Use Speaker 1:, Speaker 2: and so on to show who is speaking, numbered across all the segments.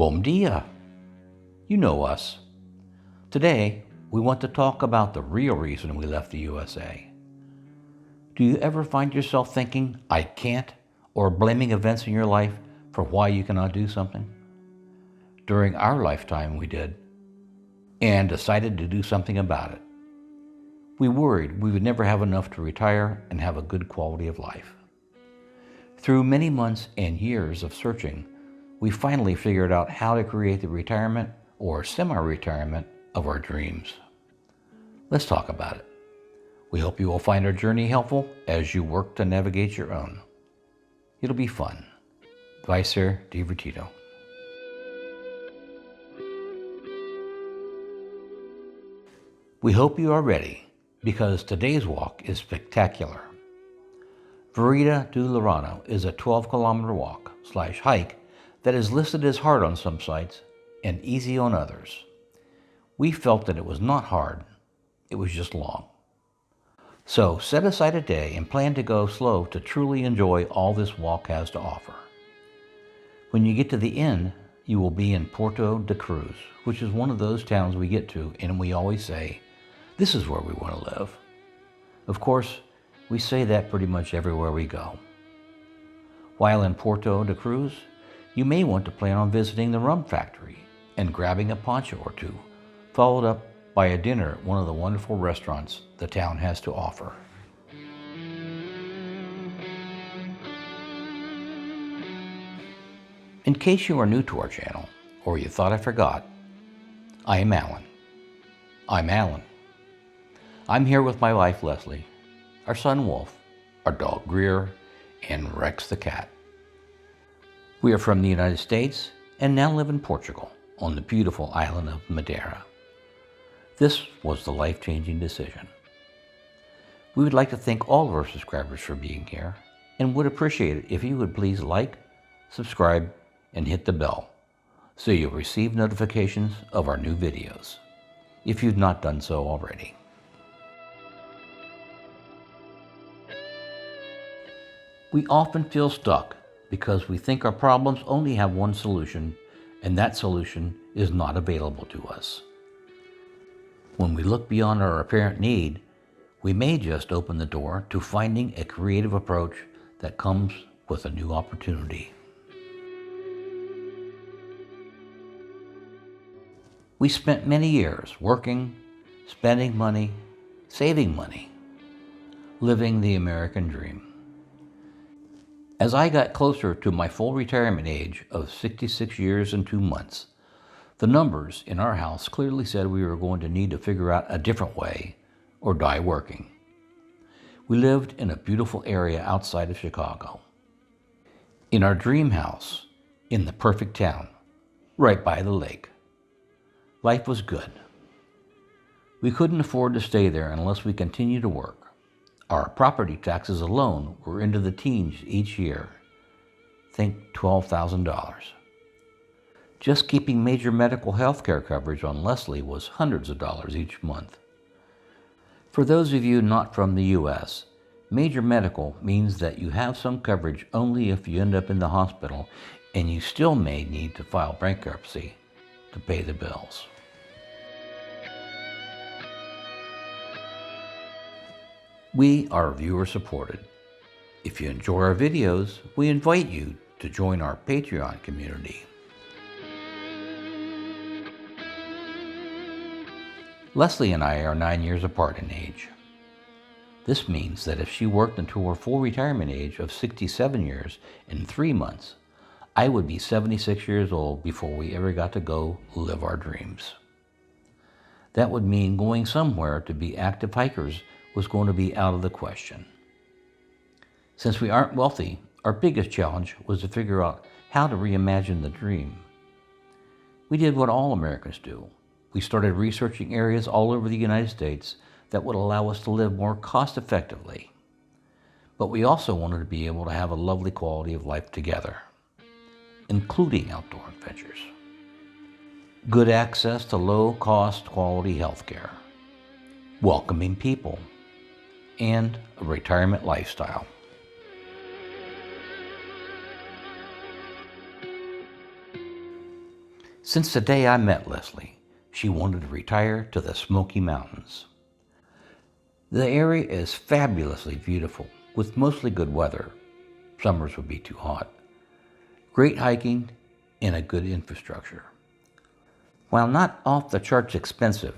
Speaker 1: Bom dia! You know us. Today, we want to talk about the real reason we left the USA. Do you ever find yourself thinking, I can't, or blaming events in your life for why you cannot do something? During our lifetime, we did, and decided to do something about it. We worried we would never have enough to retire and have a good quality of life. Through many months and years of searching, we finally figured out how to create the retirement or semi-retirement of our dreams. Let's talk about it. We hope you will find our journey helpful as you work to navigate your own. It'll be fun. Vai ser divertido. We hope you are ready because today's walk is spectacular. Vereda do Lorano is a 12-kilometer walk/hike that is listed as hard on some sites and easy on others. We felt that it was not hard, it was just long. So set aside a day and plan to go slow to truly enjoy all this walk has to offer. When you get to the end, you will be in Porto da Cruz, which is one of those towns we get to and we always say, this is where we want to live. Of course, we say that pretty much everywhere we go. While in Porto da Cruz, you may want to plan on visiting the rum factory and grabbing a poncho or two, followed up by a dinner at one of the wonderful restaurants the town has to offer. In case you are new to our channel, or you thought I forgot, I am Alan. I'm Alan. I'm here with my wife, Leslie, our son, Wolf, our dog, Greer, and Rex the cat. We are from the United States and now live in Portugal on the beautiful island of Madeira. This was the life-changing decision. We would like to thank all of our subscribers for being here and would appreciate it if you would please like, subscribe, and hit the bell so you'll receive notifications of our new videos, if you've not done so already. We often feel stuck because we think our problems only have one solution, and that solution is not available to us. When we look beyond our apparent need, we may just open the door to finding a creative approach that comes with a new opportunity. We spent many years working, spending money, saving money, living the American dream. As I got closer to my full retirement age of 66 years and 2 months, the numbers in our house clearly said we were going to need to figure out a different way or die working. We lived in a beautiful area outside of Chicago. In our dream house, in the perfect town, right by the lake. Life was good. We couldn't afford to stay there unless we continued to work. Our property taxes alone were into the teens each year. Think $12,000. Just keeping major medical health care coverage on Leslie was hundreds of dollars each month. For those of you not from the US, major medical means that you have some coverage only if you end up in the hospital, and you still may need to file bankruptcy to pay the bills. We are viewer supported. If you enjoy our videos, we invite you to join our Patreon community. Leslie and I are 9 years apart in age. This means that if she worked until her full retirement age of 67 years in 3 months, I would be 76 years old before we ever got to go live our dreams. That would mean going somewhere to be active hikers was going to be out of the question. Since we aren't wealthy, our biggest challenge was to figure out how to reimagine the dream. We did what all Americans do. We started researching areas all over the United States that would allow us to live more cost-effectively. But we also wanted to be able to have a lovely quality of life together, including outdoor adventures. Good access to low-cost quality health care, welcoming people, and a retirement lifestyle. Since the day I met Leslie, she wanted to retire to the Smoky Mountains. The area is fabulously beautiful, with mostly good weather. Summers would be too hot. Great hiking and a good infrastructure. While not off the charts expensive,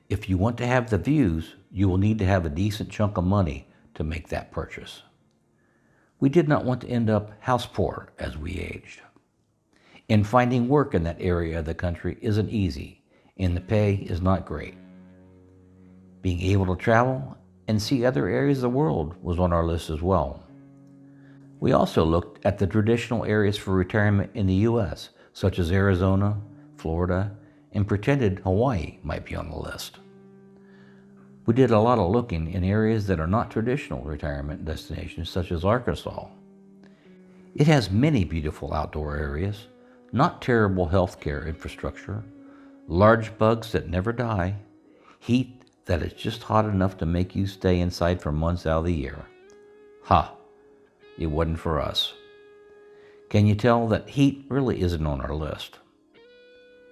Speaker 1: if you want to have the views, you will need to have a decent chunk of money to make that purchase. We did not want to end up house poor as we aged. And finding work in that area of the country isn't easy, and the pay is not great. Being able to travel and see other areas of the world was on our list as well. We also looked at the traditional areas for retirement in the U.S., such as Arizona, Florida, and pretended Hawaii might be on the list. We did a lot of looking in areas that are not traditional retirement destinations, such as Arkansas. It has many beautiful outdoor areas, not terrible healthcare infrastructure, large bugs that never die, heat that is just hot enough to make you stay inside for months out of the year. It wasn't for us. Can you tell that heat really isn't on our list?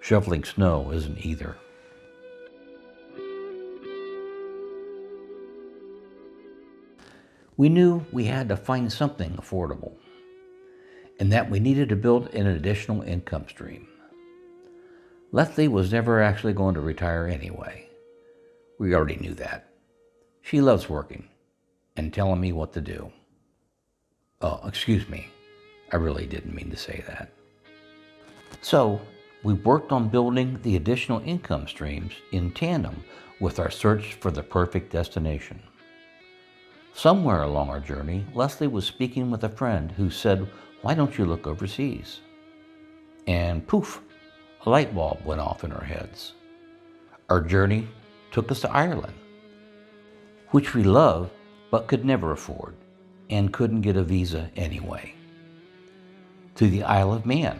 Speaker 1: Shoveling snow isn't either. We knew we had to find something affordable, and that we needed to build an additional income stream. Leslie was never actually going to retire anyway. We already knew that. She loves working and telling me what to do. Oh, excuse me. I really didn't mean to say that. So, we worked on building the additional income streams in tandem with our search for the perfect destination. Somewhere along our journey, Leslie was speaking with a friend who said, "Why don't you look overseas?" And poof, a light bulb went off in our heads. Our journey took us to Ireland, which we love but could never afford and couldn't get a visa anyway. To the Isle of Man.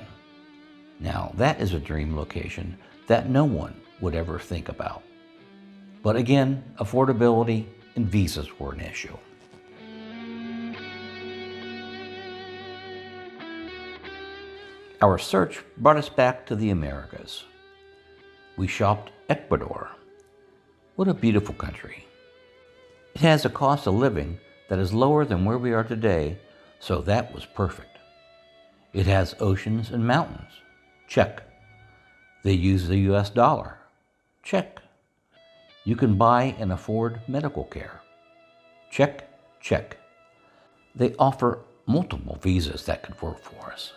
Speaker 1: Now that is a dream location that no one would ever think about. But again, affordability and visas were an issue. Our search brought us back to the Americas. We shopped Ecuador. What a beautiful country. It has a cost of living that is lower than where we are today, so that was perfect. It has oceans and mountains. Check. They use the US dollar. Check. You can buy and afford medical care. Check, check. They offer multiple visas that could work for us.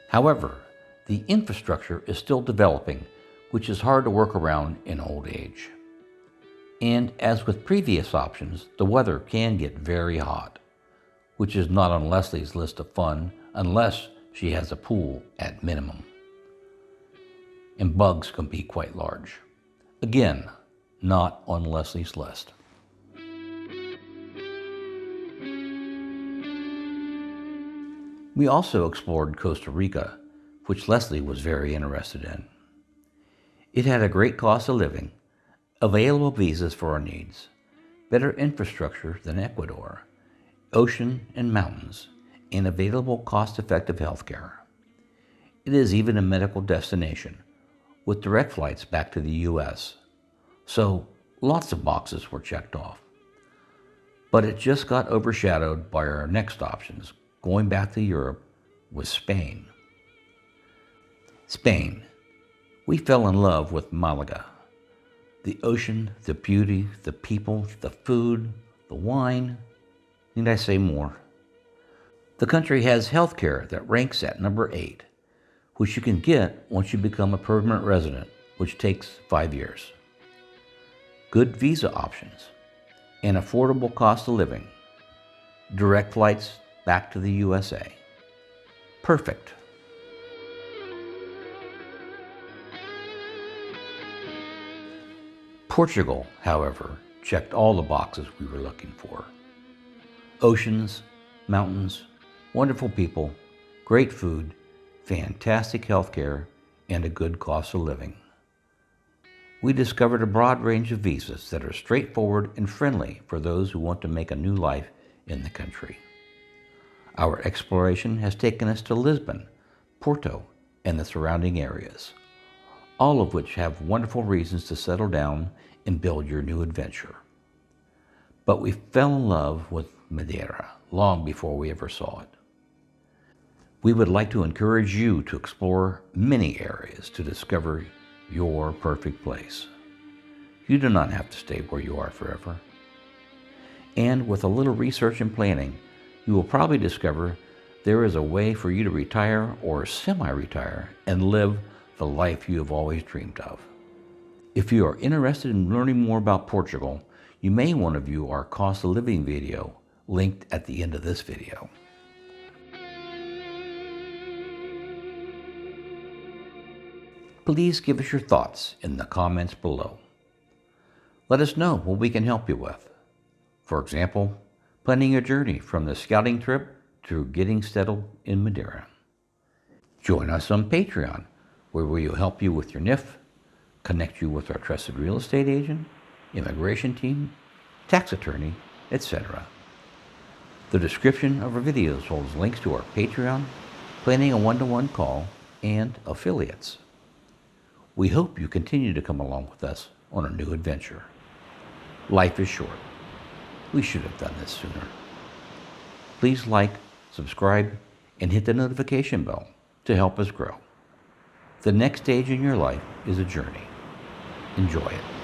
Speaker 1: However, the infrastructure is still developing, which is hard to work around in old age. And as with previous options, the weather can get very hot, which is not on Leslie's list of fun unless she has a pool at minimum. And bugs can be quite large. Again, not on Leslie's list. We also explored Costa Rica, which Leslie was very interested in. It had a great cost of living, available visas for our needs, better infrastructure than Ecuador, ocean and mountains, and available cost-effective health care. It is even a medical destination, with direct flights back to the U.S., so lots of boxes were checked off. But it just got overshadowed by our next options, going back to Europe, with Spain. Spain. We fell in love with Malaga. The ocean, the beauty, the people, the food, the wine. Need I say more? The country has health care that ranks at number 8, which you can get once you become a permanent resident, which takes 5 years. Good visa options, an affordable cost of living, direct flights back to the USA. Perfect. Portugal, however, checked all the boxes we were looking for. Oceans, mountains, wonderful people, great food, fantastic health care, and a good cost of living. We discovered a broad range of visas that are straightforward and friendly for those who want to make a new life in the country. Our exploration has taken us to Lisbon, Porto, and the surrounding areas, all of which have wonderful reasons to settle down and build your new adventure. But we fell in love with Madeira long before we ever saw it. We would like to encourage you to explore many areas to discover your perfect place. You do not have to stay where you are forever. And with a little research and planning, you will probably discover there is a way for you to retire or semi-retire and live the life you have always dreamed of. If you are interested in learning more about Portugal, you may want to view our cost of living video linked at the end of this video. Please give us your thoughts in the comments below. Let us know what we can help you with. For example, planning your journey from the scouting trip to getting settled in Madeira. Join us on Patreon, where we will help you with your NIF, connect you with our trusted real estate agent, immigration team, tax attorney, etc. The description of our videos holds links to our Patreon, planning a one-to-one call, and affiliates. We hope you continue to come along with us on a new adventure. Life is short. We should have done this sooner. Please like, subscribe, and hit the notification bell to help us grow. The next stage in your life is a journey. Enjoy it.